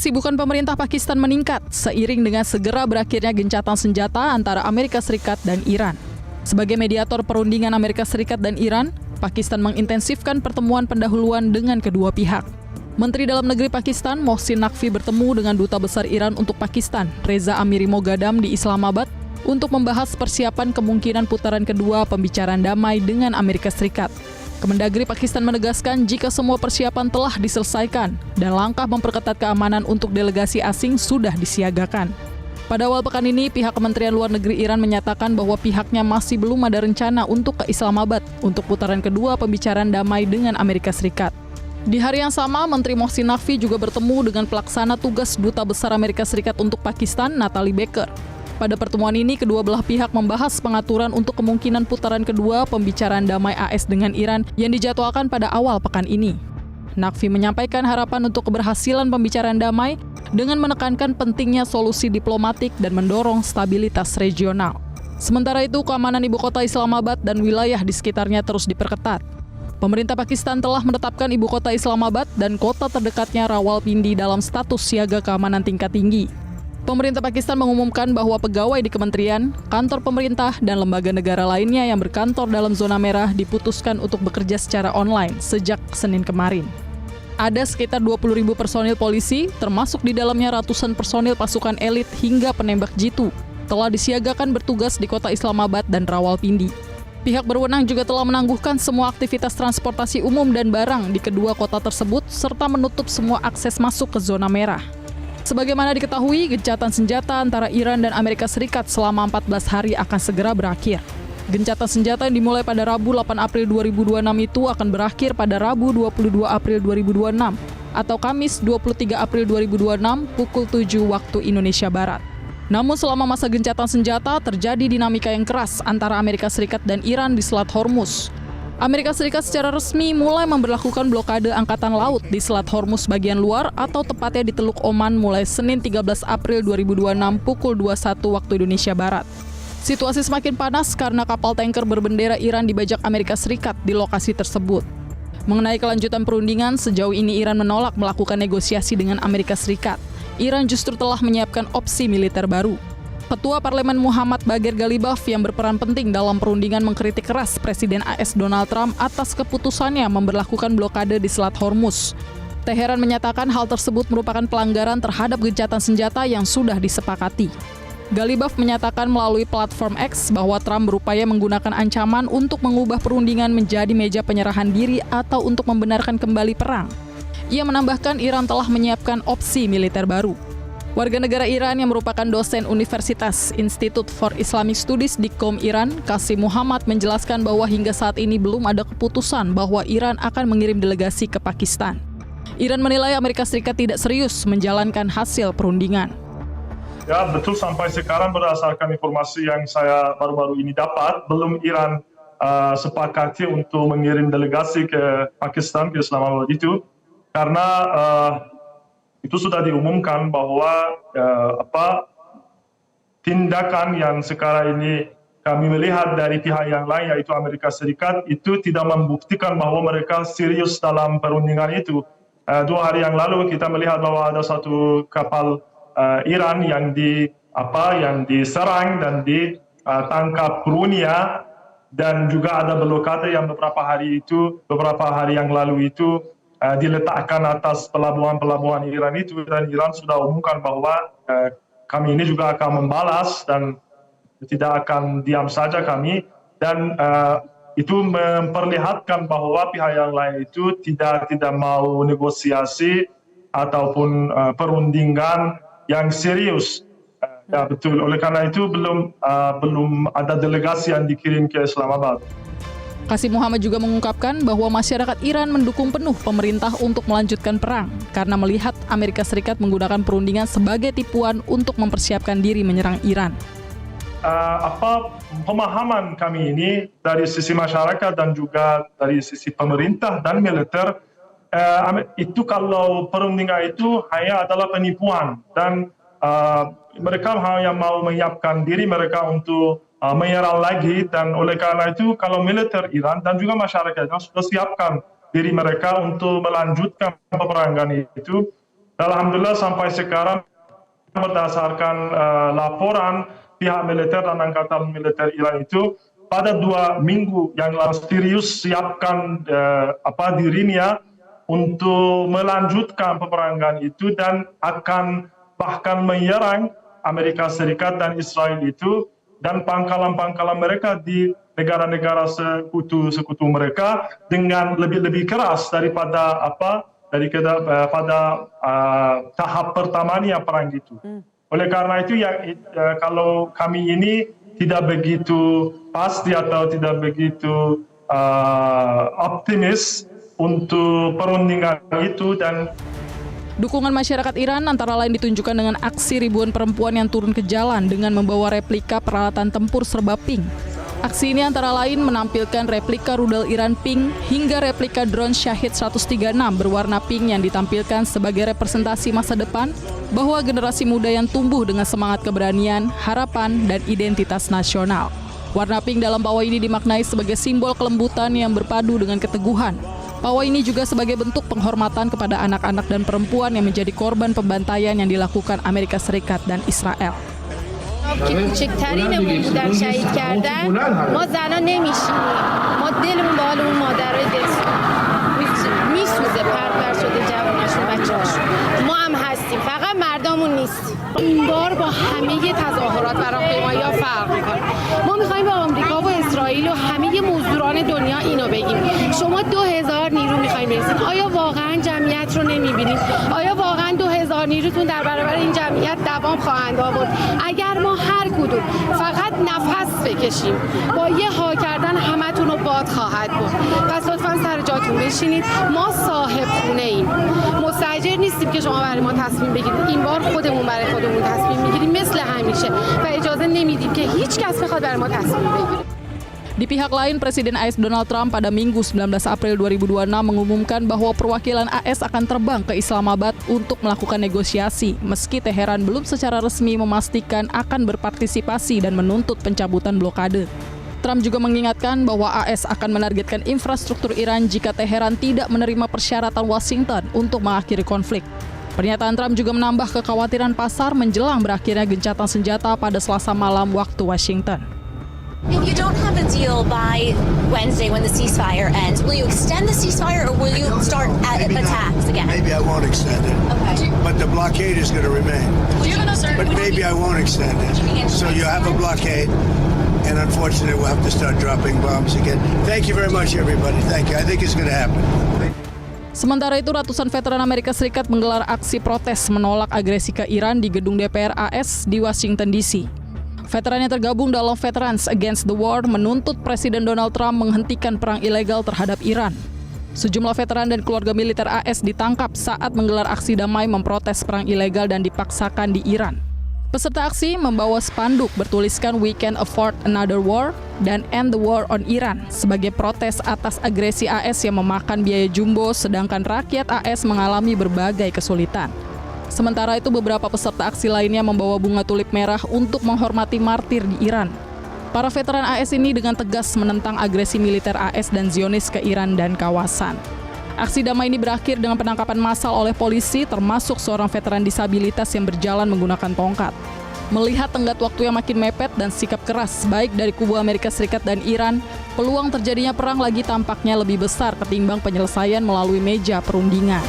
Kesibukan pemerintah Pakistan meningkat seiring dengan segera berakhirnya gencatan senjata antara Amerika Serikat dan Iran. Sebagai mediator perundingan Amerika Serikat dan Iran, Pakistan mengintensifkan pertemuan pendahuluan dengan kedua pihak. Menteri Dalam Negeri Pakistan, Mohsin Naqvi bertemu dengan Duta Besar Iran untuk Pakistan, Reza Amiri Moghadam di Islamabad, untuk membahas persiapan kemungkinan putaran kedua pembicaraan damai dengan Amerika Serikat. Kemendagri Pakistan menegaskan jika semua persiapan telah diselesaikan dan langkah memperketat keamanan untuk delegasi asing sudah disiagakan. Pada awal pekan ini, pihak Kementerian Luar Negeri Iran menyatakan bahwa pihaknya masih belum ada rencana untuk ke Islamabad untuk putaran kedua pembicaraan damai dengan Amerika Serikat. Di hari yang sama, Menteri Mohsin Naqvi juga bertemu dengan pelaksana tugas Duta Besar Amerika Serikat untuk Pakistan, Natalie Baker. Pada pertemuan ini, kedua belah pihak membahas pengaturan untuk kemungkinan putaran kedua pembicaraan damai AS dengan Iran yang dijadwalkan pada awal pekan ini. Naqvi menyampaikan harapan untuk keberhasilan pembicaraan damai dengan menekankan pentingnya solusi diplomatik dan mendorong stabilitas regional. Sementara itu, keamanan ibu kota Islamabad dan wilayah di sekitarnya terus diperketat. Pemerintah Pakistan telah menetapkan ibu kota Islamabad dan kota terdekatnya Rawalpindi dalam status siaga keamanan tingkat tinggi. Pemerintah Pakistan mengumumkan bahwa pegawai di kementerian, kantor pemerintah, dan lembaga negara lainnya yang berkantor dalam zona merah diputuskan untuk bekerja secara online sejak Senin kemarin. Ada sekitar 20.000 personil polisi, termasuk di dalamnya ratusan personil pasukan elit hingga penembak jitu, telah disiagakan bertugas di kota Islamabad dan Rawalpindi. Pihak berwenang juga telah menangguhkan semua aktivitas transportasi umum dan barang di kedua kota tersebut, serta menutup semua akses masuk ke zona merah. Sebagaimana diketahui, gencatan senjata antara Iran dan Amerika Serikat selama 14 hari akan segera berakhir. Gencatan senjata yang dimulai pada Rabu 8 April 2026 itu akan berakhir pada Rabu 22 April 2026 atau Kamis 23 April 2026 pukul 7 waktu Indonesia Barat. Namun selama masa gencatan senjata terjadi dinamika yang keras antara Amerika Serikat dan Iran di Selat Hormuz. Amerika Serikat secara resmi mulai memberlakukan blokade angkatan laut di Selat Hormuz bagian luar atau tepatnya di Teluk Oman mulai Senin 13 April 2026 pukul 21 waktu Indonesia Barat. Situasi semakin panas karena kapal tanker berbendera Iran dibajak Amerika Serikat di lokasi tersebut. Mengenai kelanjutan perundingan, sejauh ini Iran menolak melakukan negosiasi dengan Amerika Serikat. Iran justru telah menyiapkan opsi militer baru. Ketua Parlemen Muhammad Bagher Ghalibaf yang berperan penting dalam perundingan mengkritik keras Presiden AS Donald Trump atas keputusannya memberlakukan blokade di Selat Hormuz. Teheran menyatakan hal tersebut merupakan pelanggaran terhadap gencatan senjata yang sudah disepakati. Ghalibaf menyatakan melalui platform X bahwa Trump berupaya menggunakan ancaman untuk mengubah perundingan menjadi meja penyerahan diri atau untuk membenarkan kembali perang. Ia menambahkan Iran telah menyiapkan opsi militer baru. Warga negara Iran yang merupakan dosen Universitas Institute for Islamic Studies di Qom Iran, Qasim Muhammad menjelaskan bahwa hingga saat ini belum ada keputusan bahwa Iran akan mengirim delegasi ke Pakistan. Iran menilai Amerika Serikat tidak serius menjalankan hasil perundingan. Ya, betul, sampai sekarang berdasarkan informasi yang saya baru-baru ini dapat, belum Iran sepakati untuk mengirim delegasi ke Pakistan, ke Islamabad itu, karena itu sudah diumumkan bahwa tindakan yang sekarang ini kami melihat dari pihak yang lain, yaitu Amerika Serikat, itu tidak membuktikan bahwa mereka serius dalam perundingan itu. 2 hari yang lalu kita melihat bahwa ada satu kapal Iran yang diserang dan ditangkap krunya, dan juga ada blokade yang beberapa hari yang lalu itu diletakkan atas pelabuhan-pelabuhan Iran itu, dan Iran sudah umumkan bahwa kami ini juga akan membalas dan tidak akan diam saja kami, dan itu memperlihatkan bahwa pihak yang lain itu tidak mau negosiasi ataupun perundingan yang serius. Ya, betul. Oleh karena itu belum ada delegasi yang dikirim ke Islamabad. Qasim Muhammad juga mengungkapkan bahwa masyarakat Iran mendukung penuh pemerintah untuk melanjutkan perang karena melihat Amerika Serikat menggunakan perundingan sebagai tipuan untuk mempersiapkan diri menyerang Iran. Pemahaman kami ini dari sisi masyarakat dan juga dari sisi pemerintah dan militer, itu kalau perundingan itu hanya adalah penipuan, dan mereka hanya mau menyiapkan diri mereka untuk menyerang lagi, dan oleh karena itu kalau militer Iran dan juga masyarakatnya sudah siapkan diri mereka untuk melanjutkan peperangan itu, Alhamdulillah sampai sekarang berdasarkan laporan pihak militer dan angkatan militer Iran itu pada 2 minggu yang lalu serius siapkan dirinya untuk melanjutkan peperangan itu dan akan bahkan menyerang Amerika Serikat dan Israel itu dan pangkalan-pangkalan mereka di negara-negara sekutu mereka dengan lebih keras daripada pada tahap pertamanya perang itu. Oleh karena itu kalau kami ini tidak begitu pasti atau tidak begitu optimis untuk perundingan itu. Dan dukungan masyarakat Iran antara lain ditunjukkan dengan aksi ribuan perempuan yang turun ke jalan dengan membawa replika peralatan tempur serba pink. Aksi ini antara lain menampilkan replika rudal Iran pink hingga replika drone Shahid 136 berwarna pink yang ditampilkan sebagai representasi masa depan bahwa generasi muda yang tumbuh dengan semangat keberanian, harapan, dan identitas nasional. Warna pink dalam pawai ini dimaknai sebagai simbol kelembutan yang berpadu dengan keteguhan. Pawai ini juga sebagai bentuk penghormatan kepada anak-anak dan perempuan yang menjadi korban pembantaian yang dilakukan Amerika Serikat dan Israel. که کوچکترینمون بودن شهید کردن ما زنان نمیشینیم ما دلمون به حال اون مادرای میسوزه پرپر شده جوانشون بچه‌هاشون ما هم هستیم فقط مردمون نیستیم این بار با همه تظاهرات و راهپیمایی‌ها فرق می‌کنه ما می‌خوایم به آمریکا و اسرائیل و همه مزدوران دنیا اینو بگیم شما 2000 نیرو می‌خواید برسید آیا واقعا جمعیت رو نمی‌بینید آیا واقعا 2000 نیروتون در برابر این جمعیت دوام خواهند آورد اگر ما هر کدوم فقط نفس بکشیم با یه ها کردن همتون رو باد خواهد بود پس لطفاً سر جاتون بشینید ما صاحب خونه ایم مستاجر نیستیم که شما برای ما تصمیم بگیرید این بار خودمون برای خودمون تصمیم میگیریم مثل همیشه و اجازه نمیدیم که هیچ کس بخواد برای ما تصمیم بگیره. Di pihak lain, Presiden AS Donald Trump pada Minggu 19 April 2026 mengumumkan bahwa perwakilan AS akan terbang ke Islamabad untuk melakukan negosiasi, meski Teheran belum secara resmi memastikan akan berpartisipasi dan menuntut pencabutan blokade. Trump juga mengingatkan bahwa AS akan menargetkan infrastruktur Iran jika Teheran tidak menerima persyaratan Washington untuk mengakhiri konflik. Pernyataan Trump juga menambah kekhawatiran pasar menjelang berakhirnya gencatan senjata pada Selasa malam waktu Washington. If you don't have a deal by Wednesday when the ceasefire ends, will you extend the ceasefire or will you start attacks again? Maybe I won't extend it. Okay. But the blockade is going to remain. But maybe I won't extend it. So you have a blockade, and unfortunately we'll have to start dropping bombs again. Thank you very much, everybody. Thank you. I think it's going to happen. Sementara itu, ratusan veteran Amerika Serikat menggelar aksi protes menolak agresi ke Iran di gedung DPR AS di Washington, D.C. Veteran yang tergabung dalam Veterans Against the War menuntut Presiden Donald Trump menghentikan perang ilegal terhadap Iran. Sejumlah veteran dan keluarga militer AS ditangkap saat menggelar aksi damai memprotes perang ilegal dan dipaksakan di Iran. Peserta aksi membawa spanduk bertuliskan "We Can't Afford Another War" dan "End the War on Iran" sebagai protes atas agresi AS yang memakan biaya jumbo sedangkan rakyat AS mengalami berbagai kesulitan. Sementara itu, beberapa peserta aksi lainnya membawa bunga tulip merah untuk menghormati martir di Iran. Para veteran AS ini dengan tegas menentang agresi militer AS dan Zionis ke Iran dan kawasan. Aksi damai ini berakhir dengan penangkapan massal oleh polisi, termasuk seorang veteran disabilitas yang berjalan menggunakan tongkat. Melihat tenggat waktu yang makin mepet dan sikap keras baik dari kubu Amerika Serikat dan Iran, peluang terjadinya perang lagi tampaknya lebih besar ketimbang penyelesaian melalui meja perundingan.